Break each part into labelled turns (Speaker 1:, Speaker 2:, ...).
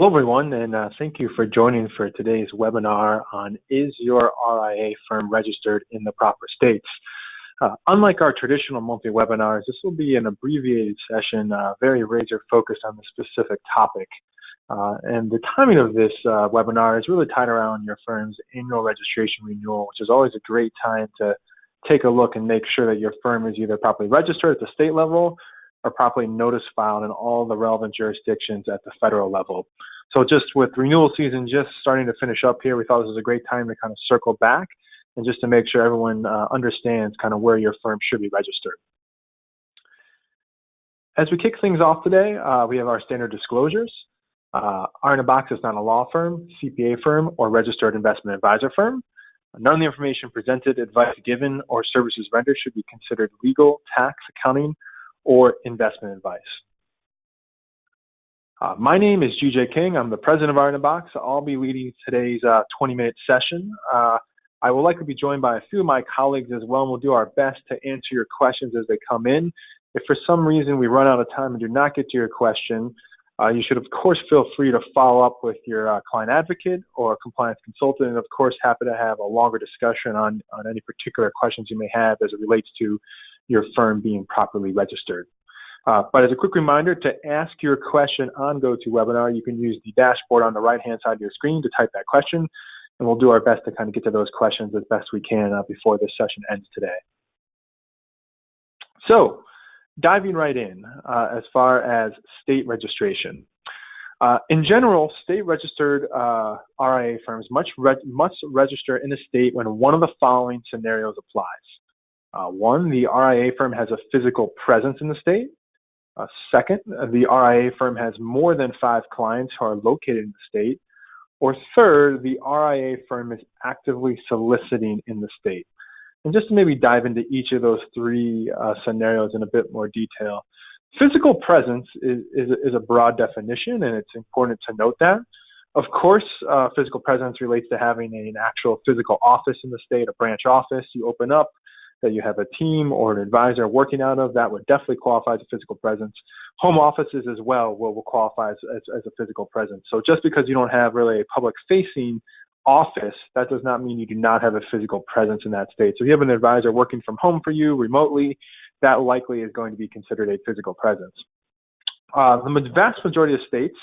Speaker 1: Hello, everyone, and thank you for joining for today's webinar on Is Your RIA Firm Registered in the Proper States? Unlike our traditional monthly webinars, this will be an abbreviated session, very razor-focused on the specific topic. And the timing of this webinar is really tied around your firm's annual registration renewal, which is always a great time to take a look and make sure that your firm is either properly registered at the state level or properly notice filed in all the relevant jurisdictions at the federal level. So just with renewal season just starting to finish up here, we thought this was a great time to kind of circle back and just to make sure everyone understands kind of where your firm should be registered. As we kick things off today, we have our standard disclosures. RIA is not a law firm, CPA firm, or registered investment advisor firm. None of the information presented, advice given, or services rendered should be considered legal, tax, accounting, or investment advice. My name is GJ King. I'm the president of RIA. I'll be leading today's 20-minute session. I will likely be joined by a few of my colleagues as well, and we'll do our best to answer your questions as they come in. If for some reason we run out of time and do not get to your question, you should, of course, feel free to follow up with your client advocate or compliance consultant, and, of course, happy to have a longer discussion on any particular questions you may have as it relates to your firm being properly registered. But as a quick reminder, to ask your question on GoToWebinar, you can use the dashboard on the right-hand side of your screen to type that question, and we'll do our best to kind of get to those questions as best we can before this session ends today. So, diving right in, as far as state registration. In general, state-registered RIA firms must register in a state when one of the following scenarios applies. One, the RIA firm has a physical presence in the state. Second, the RIA firm has more than 5 clients who are located in the state. Or third, the RIA firm is actively soliciting in the state. And just to maybe dive into each of those 3 scenarios in a bit more detail. Physical presence is a broad definition, and it's important to note that. Of course, physical presence relates to having an actual physical office in the state, a branch office you open up, that you have a team or an advisor working out of. That would definitely qualify as a physical presence. Home offices as well will qualify as a physical presence. So just because you don't have really a public-facing office, that does not mean you do not have a physical presence in that state. So if you have an advisor working from home for you remotely, that likely is going to be considered a physical presence. The vast majority of states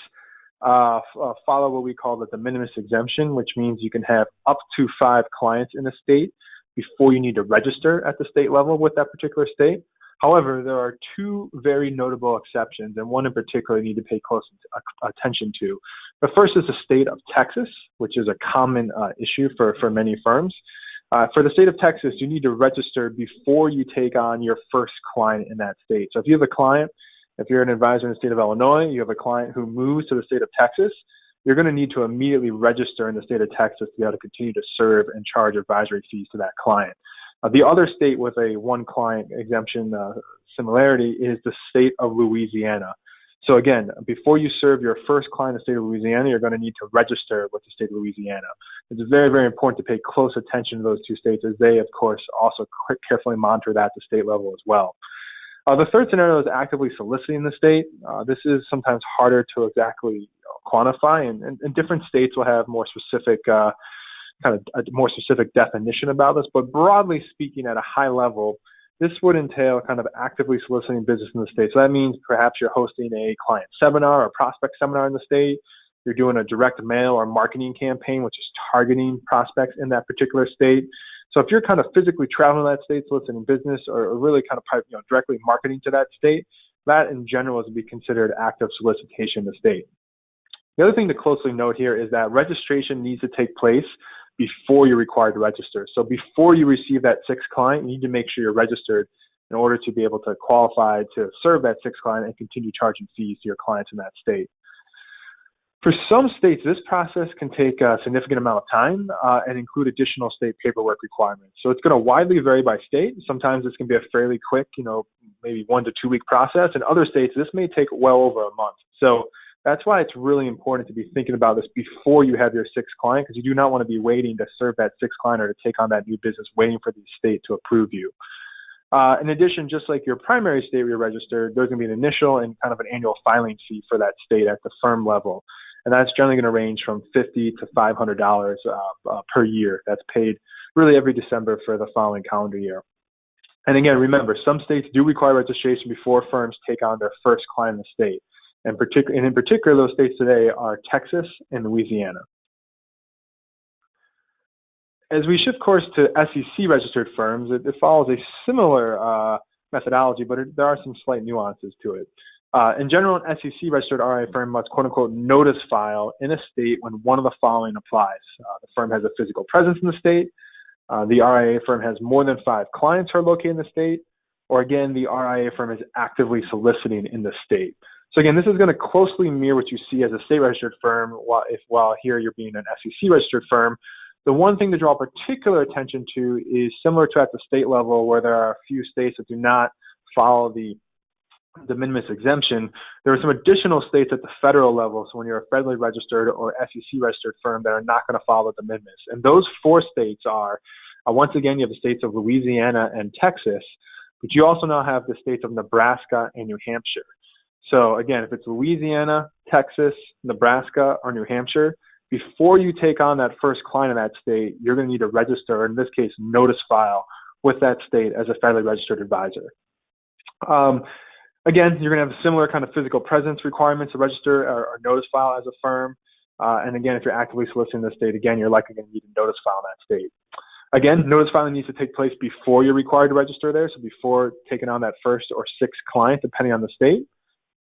Speaker 1: follow what we call the de minimis exemption, which means you can have up to 5 clients in a state before you need to register at the state level with that particular state. However, there are 2 very notable exceptions, and one in particular you need to pay close attention to. The first is the state of Texas, which is a common issue for many firms. For the state of Texas, you need to register before you take on your first client in that state. So if you have a client, if you're an advisor in the state of Illinois, you have a client who moves to the state of Texas, you're going to need to immediately register in the state of Texas to be able to continue to serve and charge advisory fees to that client. The other state with a one-client exemption similarity is the state of Louisiana. So again, before you serve your first client in the state of Louisiana, you're going to need to register with the state of Louisiana. It's very, very important to pay close attention to those 2 states, as they, of course, also carefully monitor that at the state level as well. The third scenario is actively soliciting the state. This is sometimes harder to exactly quantify, and different states will have more specific kind of a more specific definition about this. But broadly speaking, at a high level, this would entail kind of actively soliciting business in the state. So that means perhaps you're hosting a client seminar or prospect seminar in the state. You're doing a direct mail or marketing campaign, which is targeting prospects in that particular state. So if you're kind of physically traveling to that state, soliciting business, or really kind of directly marketing to that state, that in general is to be considered active solicitation in the state. The other thing to closely note here is that registration needs to take place before you're required to register. So before you receive that 6th client, you need to make sure you're registered in order to be able to qualify to serve that 6th client and continue charging fees to your clients in that state. For some states, this process can take a significant amount of time and include additional state paperwork requirements. So it's going to widely vary by state. Sometimes this can be a fairly quick, maybe 1 to 2 week process. In other states, this may take well over a month. So that's why it's really important to be thinking about this before you have your 6th client, because you do not want to be waiting to serve that 6th client or to take on that new business, waiting for the state to approve you. In addition, just like your primary state where you're registered, there's going to be an initial and kind of an annual filing fee for that state at the firm level. and that's generally going to range from $50 to $500 per year. That's paid really every December for the following calendar year. And again, remember, some states do require registration before firms take on their first client in the state. And in particular, those states today are Texas and Louisiana. As we shift course to SEC registered firms, it follows a similar methodology, but there are some slight nuances to it. In general, an SEC registered RIA firm must quote unquote notice file in a state when one of the following applies. The firm has a physical presence in the state, the RIA firm has more than 5 clients who are located in the state, or again, the RIA firm is actively soliciting in the state. So again, this is going to closely mirror what you see as a state registered firm, while here you're being an SEC registered firm. The one thing to draw particular attention to is similar to at the state level, where there are a few states that do not follow the de minimis exemption. There are some additional states at the federal level, so when you're a federally registered or SEC registered firm, that are not going to follow the de minimis. And those 4 states are, once again, you have the states of Louisiana and Texas, but you also now have the states of Nebraska and New Hampshire. So again, if it's Louisiana, Texas, Nebraska, or New Hampshire, before you take on that first client in that state, you're going to need to register, or in this case, notice file with that state as a federally registered advisor. Again, you're going to have similar kind of physical presence requirements to register or notice file as a firm. And again, if you're actively soliciting the state, again, you're likely going to need to notice file in that state. Again, notice filing needs to take place before you're required to register there, so before taking on that first or 6th client, depending on the state.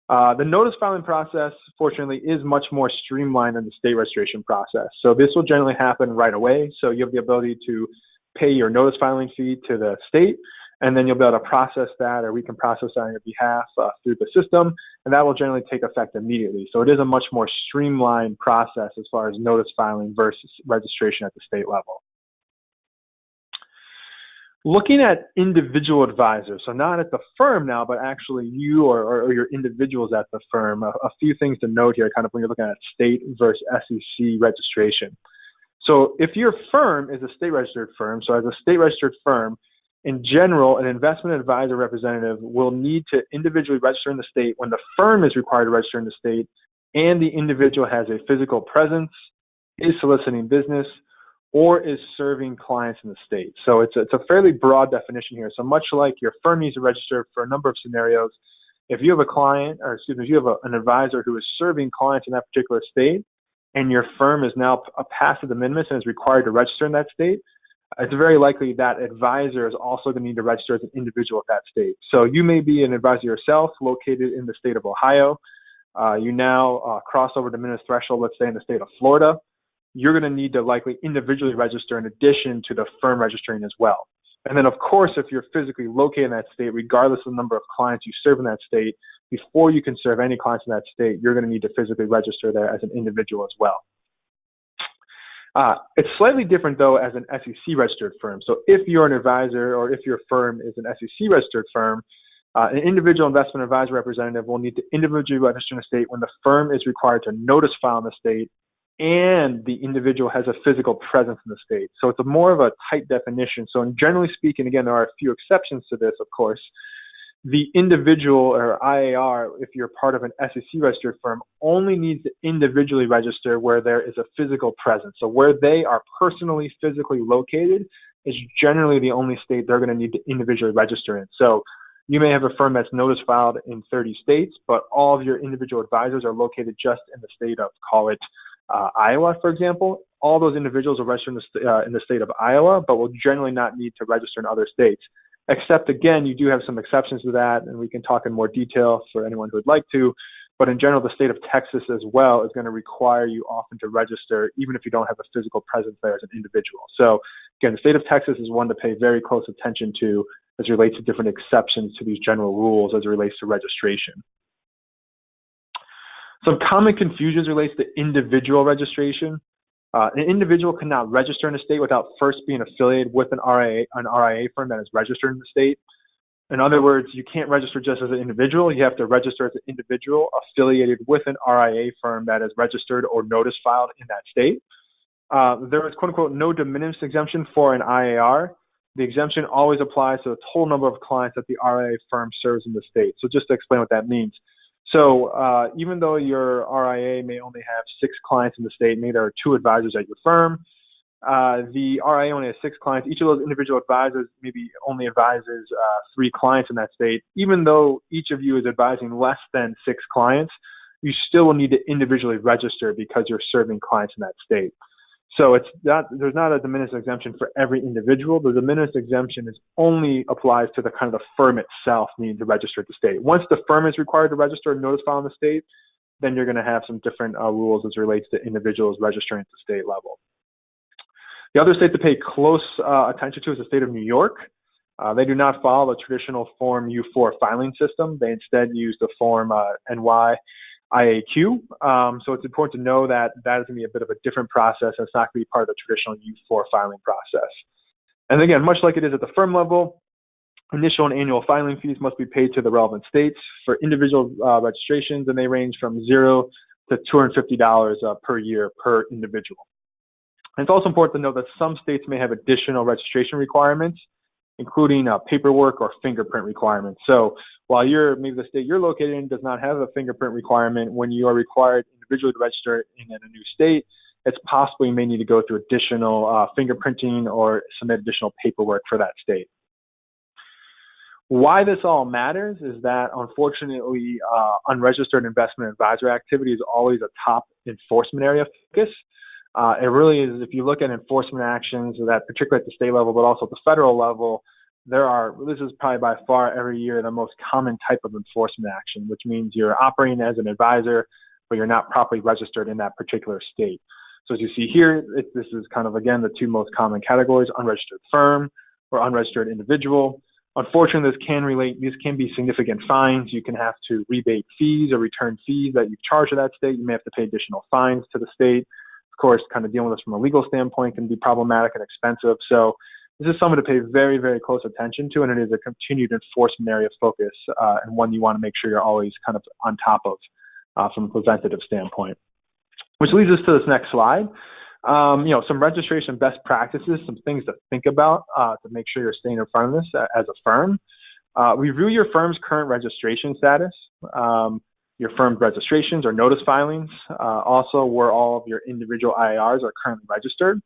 Speaker 1: The notice filing process, fortunately, is much more streamlined than the state registration process. So this will generally happen right away. So you have the ability to pay your notice filing fee to the state, and then you'll be able to process that, or we can process that on your behalf through the system, and that will generally take effect immediately. So it is a much more streamlined process as far as notice filing versus registration at the state level. Looking at individual advisors, so not at the firm now, but actually you or your individuals at the firm, a few things to note here kind of when you're looking at state versus SEC registration. So if your firm is a state registered firm, so as a state registered firm, in general, an investment advisor representative will need to individually register in the state when the firm is required to register in the state and the individual has a physical presence, is soliciting business, or is serving clients in the state. So it's a fairly broad definition here. So much like your firm needs to register for a number of scenarios, if you have a client, or excuse me, if you have an advisor who is serving clients in that particular state, and your firm is now past the de minimis and is required to register in that state, it's very likely that advisor is also going to need to register as an individual at that state. So you may be an advisor yourself located in the state of Ohio. You now cross over de minimis threshold, let's say in the state of Florida. You're going to need to likely individually register in addition to the firm registering as well. And then, of course, if you're physically located in that state, regardless of the number of clients you serve in that state, before you can serve any clients in that state, you're going to need to physically register there as an individual as well. It's slightly different, though, as an SEC registered firm. So if you're an advisor or if your firm is an SEC registered firm, an individual investment advisor representative will need to individually register in the state when the firm is required to notice file in the state and the individual has a physical presence in the state. So it's a more of a tight definition. So generally speaking, again, there are a few exceptions to this, of course. The individual or IAR, if you're part of an SEC registered firm, only needs to individually register where there is a physical presence. So where they are personally, physically located is generally the only state they're going to need to individually register in. So you may have a firm that's notice filed in 30 states, but all of your individual advisors are located just in the state of, call it, Iowa, for example. All those individuals will register in the state of Iowa, but will generally not need to register in other states. Except, again, you do have some exceptions to that, and we can talk in more detail for anyone who would like to. But in general, the state of Texas as well is going to require you often to register, even if you don't have a physical presence there as an individual. So, again, the state of Texas is one to pay very close attention to as it relates to different exceptions to these general rules as it relates to registration. Some common confusions relates to individual registration. An individual cannot register in a state without first being affiliated with an RIA firm that is registered in the state. In other words, you can't register just as an individual. You have to register as an individual affiliated with an RIA firm that is registered or notice filed in that state. There is, quote unquote, no de minimis exemption for an IAR. The exemption always applies to the total number of clients that the RIA firm serves in the state. So just to explain what that means. So even though your RIA may only have 6 clients in the state, maybe there are 2 advisors at your firm, the RIA only has 6 clients. Each of those individual advisors maybe only advises 3 clients in that state. Even though each of you is advising less than 6 clients, you still will need to individually register because you're serving clients in that state. So there's not a de minimis exemption for every individual. The de minimis exemption only applies to the kind of the firm itself needing to register at the state. Once the firm is required to register and notice file in the state, then you're going to have some different rules as it relates to individuals registering at the state level. The other state to pay close attention to is the state of New York. They do not follow the traditional Form U4 filing system. They instead use the Form NYIAQ. So it's important to know that that is going to be a bit of a different process. It's not going to be part of the traditional U4 filing process. And again, much like it is at the firm level, initial and annual filing fees must be paid to the relevant states. For individual registrations, and they range from $0 to $250 per year per individual. And it's also important to note that some states may have additional registration requirements, including paperwork or fingerprint requirements. So while maybe the state you're located in does not have a fingerprint requirement, when you are required individually to register in a new state, it's possible you may need to go through additional fingerprinting or submit additional paperwork for that state. Why this all matters is that, unfortunately, unregistered investment advisor activity is always a top enforcement area of focus. It really is. If you look at enforcement actions, that particularly at the state level, but also at the federal level, this is probably by far every year the most common type of enforcement action, which means you're operating as an advisor, but you're not properly registered in that particular state. So as you see here, this is kind of, again, the 2 most common categories: unregistered firm or unregistered individual. Unfortunately, these can be significant fines. You can have to rebate fees or return fees that you've charged to that state. You may have to pay additional fines to the state. Of course, kind of dealing with this from a legal standpoint can be problematic and expensive. So this is something to pay very, very close attention to, and it is a continued enforcement area of focus and one you want to make sure you're always kind of on top of from a preventative standpoint. Which leads us to this next slide. Some registration best practices, some things to think about to make sure you're staying in front of this as a firm. Review your firm's current registration status, your firm's registrations or notice filings, also where all of your individual IARs are currently registered.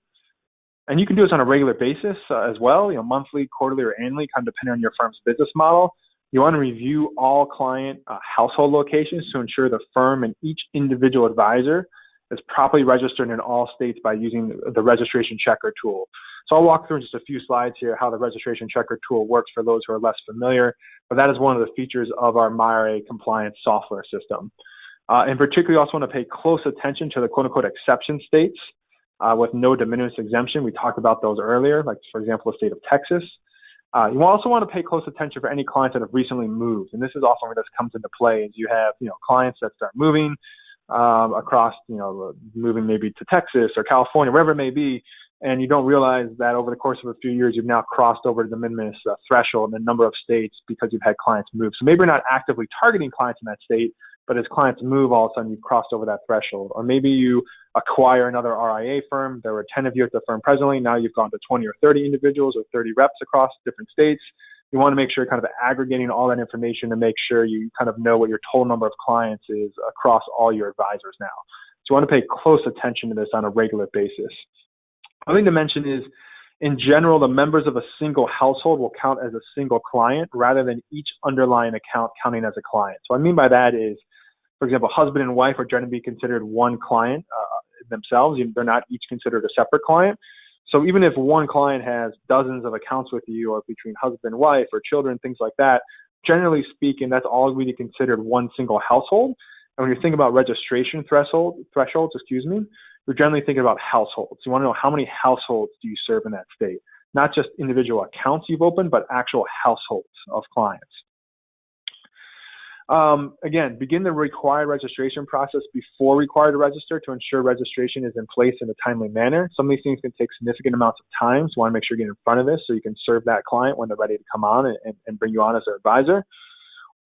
Speaker 1: And you can do this on a regular basis as well, monthly, quarterly, or annually, kind of depending on your firm's business model. You want to review all client household locations to ensure the firm and each individual advisor is properly registered in all states by using the registration checker tool. So I'll walk through in just a few slides here how the registration checker tool works for those who are less familiar, but that is one of the features of our MyRA compliance software system. In particular, you also want to pay close attention to the quote-unquote exception states with no de minimis exemption. We talked about those earlier, like, for example, the state of Texas. You also want to pay close attention for any clients that have recently moved, and this is often where this comes into play, is you have clients that start moving across, moving maybe to Texas or California, wherever it may be, and you don't realize that over the course of a few years, you've now crossed over the de minimis threshold in a number of states because you've had clients move. So maybe you're not actively targeting clients in that state, but as clients move, all of a sudden you've crossed over that threshold. Or maybe you acquire another RIA firm. There were 10 of you at the firm presently. Now you've gone to 20 or 30 individuals or 30 reps across different states. You want to make sure you're kind of aggregating all that information to make sure you kind of know what your total number of clients is across all your advisors now. So you want to pay close attention to this on a regular basis. One thing to mention is, in general, the members of a single household will count as a single client rather than each underlying account counting as a client. So what I mean by that is, for example, husband and wife are generally considered one client themselves. They're not each considered a separate client. So even if one client has dozens of accounts with you, or between husband, wife, or children, things like that, generally speaking, that's all really considered one single household. And when you think about registration thresholds, you're generally thinking about households. You want to know how many households do you serve in that state, not just individual accounts you've opened, but actual households of clients. Again, begin the required registration process before required to register to ensure registration is in place in a timely manner. Some of these things can take significant amounts of time, so you want to make sure you get in front of this so you can serve that client when they're ready to come on and bring you on as their advisor.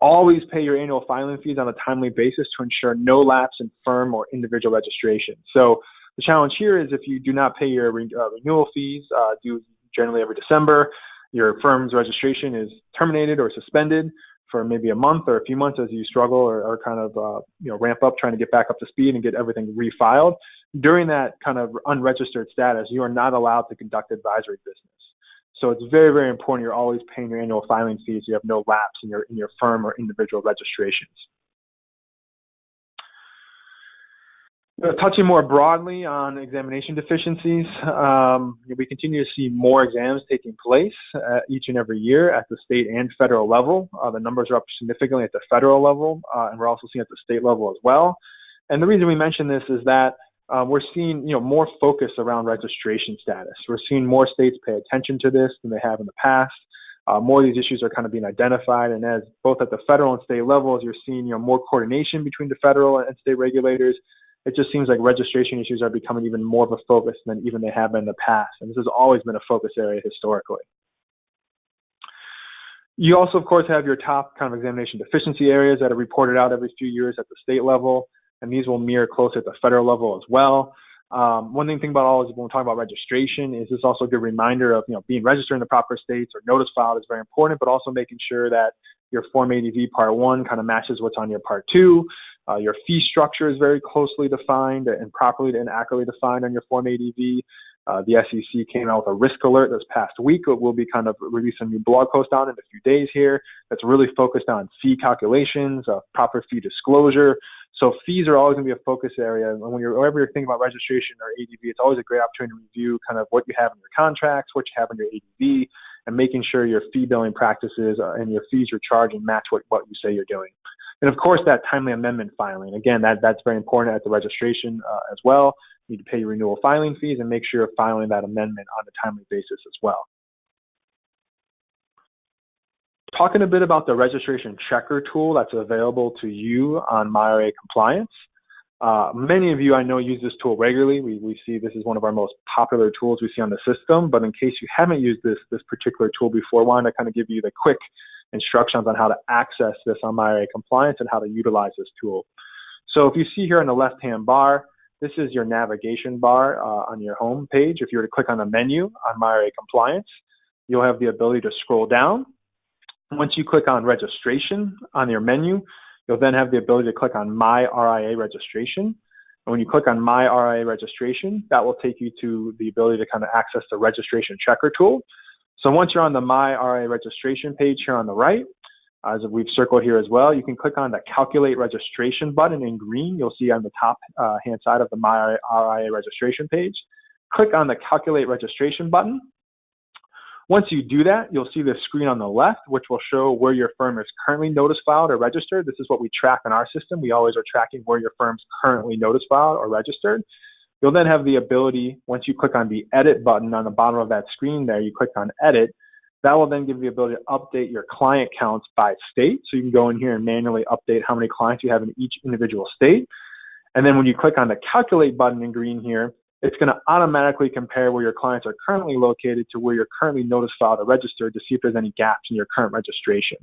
Speaker 1: Always pay your annual filing fees on a timely basis to ensure no lapse in firm or individual registration. So the challenge here is if you do not pay your renewal fees due generally every December, your firm's registration is terminated or suspended. for maybe a month or a few months as you struggle or kind of ramp up trying to get back up to speed and get everything refiled. During that kind of unregistered status, you are not allowed to conduct advisory business. So it's very, very important you're always paying your annual filing fees. You have no lapse in your firm or individual registrations. Touching more broadly on examination deficiencies, we continue to see more exams taking place each and every year at the state and federal level. The numbers are up significantly at the federal level, and we're also seeing at the state level as well. And the reason we mention this is that we're seeing more focus around registration status. We're seeing more states pay attention to this than they have in the past. More of these issues are kind of being identified, and as both at the federal and state levels, you're seeing more coordination between the federal and state regulators. It just seems like registration issues are becoming even more of a focus than even they have been in the past. And this has always been a focus area historically. You also, of course, have your top kind of examination deficiency areas that are reported out every few years at the state level, and these will mirror closer at the federal level as well. One thing about all is when we talk about registration is this also a good reminder of being registered in the proper states or notice filed is very important, but also making sure that your Form ADV Part 1 kind of matches what's on your Part 2. Your fee structure is very closely defined and properly and accurately defined on your Form ADV. The SEC came out with a risk alert this past week. We'll be kind of releasing a new blog post on it in a few days here that's really focused on fee calculations, proper fee disclosure. So fees are always going to be a focus area. And whenever you're thinking about registration or ADV, it's always a great opportunity to review kind of what you have in your contracts, what you have in your ADV, and making sure your fee billing practices and your fees you're charging match what you say you're doing. And of course, that timely amendment filing. Again, that's very important at the registration as well. You need to pay your renewal filing fees and make sure you're filing that amendment on a timely basis as well. Talking a bit about the registration checker tool that's available to you on MyRIA Compliance. Many of you I know use this tool regularly. We see this is one of our most popular tools we see on the system, but in case you haven't used this particular tool before, I want to kind of give you the quick instructions on how to access this on MyRIA Compliance and how to utilize this tool. So if you see here on the left-hand bar, this is your navigation bar on your home page. If you were to click on the menu on MyRIA Compliance, you'll have the ability to scroll down. Once you click on registration on your menu, you'll then have the ability to click on My RIA Registration. And when you click on My RIA Registration, that will take you to the ability to kind of access the registration checker tool. So once you're on the My RIA Registration page here on the right, as we've circled here as well, you can click on the Calculate Registration button in green. You'll see on the top hand side of the My RIA Registration page. Click on the Calculate Registration button. Once you do that, you'll see the screen on the left, which will show where your firm is currently notice filed or registered. This is what we track in our system. We always are tracking where your firm's currently notice filed or registered. You'll then have the ability, once you click on the Edit button on the bottom of that screen there, you click on Edit. That will then give you the ability to update your client counts by state. So you can go in here and manually update how many clients you have in each individual state. And then when you click on the Calculate button in green here, it's going to automatically compare where your clients are currently located to where you're currently notice filed or registered to see if there's any gaps in your current registration.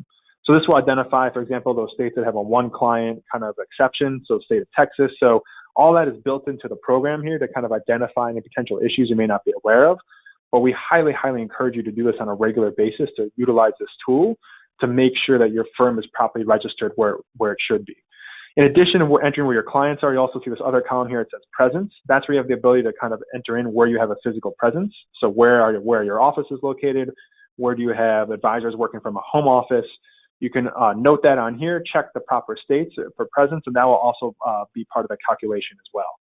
Speaker 1: So this will identify, for example, those states that have a one client kind of exception, so state of Texas. So all that is built into the program here to kind of identify any potential issues you may not be aware of. But we highly, highly encourage you to do this on a regular basis to utilize this tool to make sure that your firm is properly registered where it should be. In addition to entering where your clients are, you also see this other column here. It says presence. That's where you have the ability to kind of enter in where you have a physical presence. So where are your office is located? Where do you have advisors working from a home office? You can note that on here, check the proper states for presence, and that will also be part of the calculation as well.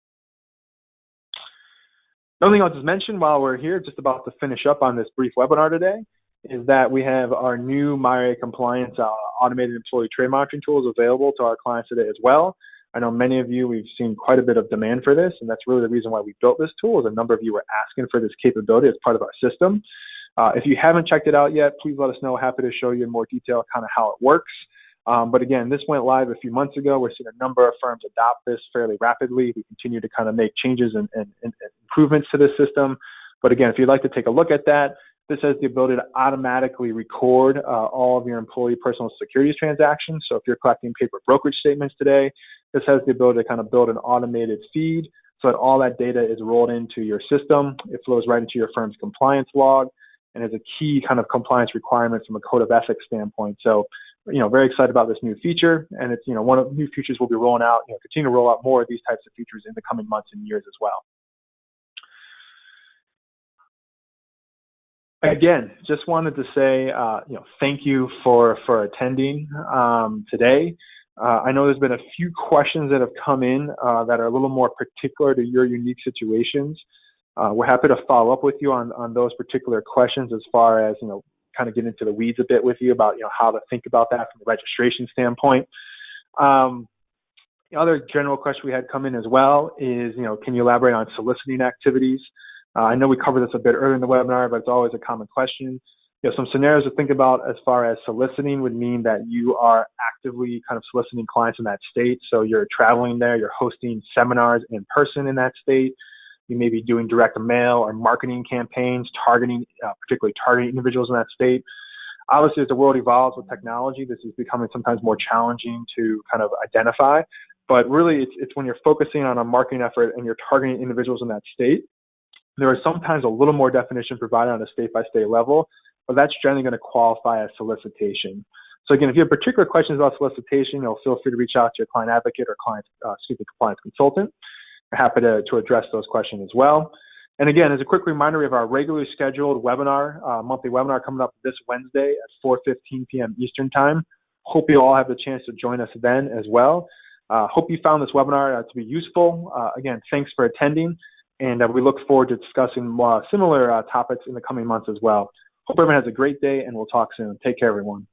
Speaker 1: Another thing I'll just mention while we're here, just about to finish up on this brief webinar today, is that we have our new MyRIA Compliance automated employee trade monitoring tools available to our clients today as well. I know many of you, we've seen quite a bit of demand for this, and that's really the reason why we built this tool, is a number of you were asking for this capability as part of our system. If you haven't checked it out yet, please let us know. Happy to show you in more detail kind of how it works. But again, this went live a few months ago. We're seeing a number of firms adopt this fairly rapidly. We continue to kind of make changes and improvements to this system. But again, if you'd like to take a look at that, this has the ability to automatically record all of your employee personal securities transactions. So if you're collecting paper brokerage statements today, this has the ability to kind of build an automated feed so that all that data is rolled into your system. It flows right into your firm's compliance log and is a key kind of compliance requirement from a code of ethics standpoint. So very excited about this new feature, and it's one of the new features we'll be rolling out. Continue to roll out more of these types of features in the coming months and years as well. Again, just wanted to say, thank you for attending today. I know there's been a few questions that have come in that are a little more particular to your unique situations. We're happy to follow up with you on those particular questions as far as, kind of get into the weeds a bit with you about, how to think about that from a registration standpoint. The other general question we had come in as well is, can you elaborate on soliciting activities? I know we covered this a bit earlier in the webinar, but it's always a common question. Some scenarios to think about as far as soliciting would mean that you are actively kind of soliciting clients in that state. So you're traveling there, you're hosting seminars in person in that state. You may be doing direct mail or marketing campaigns, particularly targeting individuals in that state. Obviously, as the world evolves with technology, this is becoming sometimes more challenging to kind of identify. But really, it's when you're focusing on a marketing effort and you're targeting individuals in that state, there is sometimes a little more definition provided on a state-by-state level, but that's generally going to qualify as solicitation. So again, if you have particular questions about solicitation, feel free to reach out to your client advocate or compliance consultant. We're happy to address those questions as well. And again, as a quick reminder, we have our regularly scheduled webinar, monthly webinar coming up this Wednesday at 4:15 p.m. Eastern Time. Hope you all have the chance to join us then as well. Hope you found this webinar to be useful. Again, thanks for attending. And we look forward to discussing more similar topics in the coming months as well. Hope everyone has a great day, and we'll talk soon. Take care, everyone.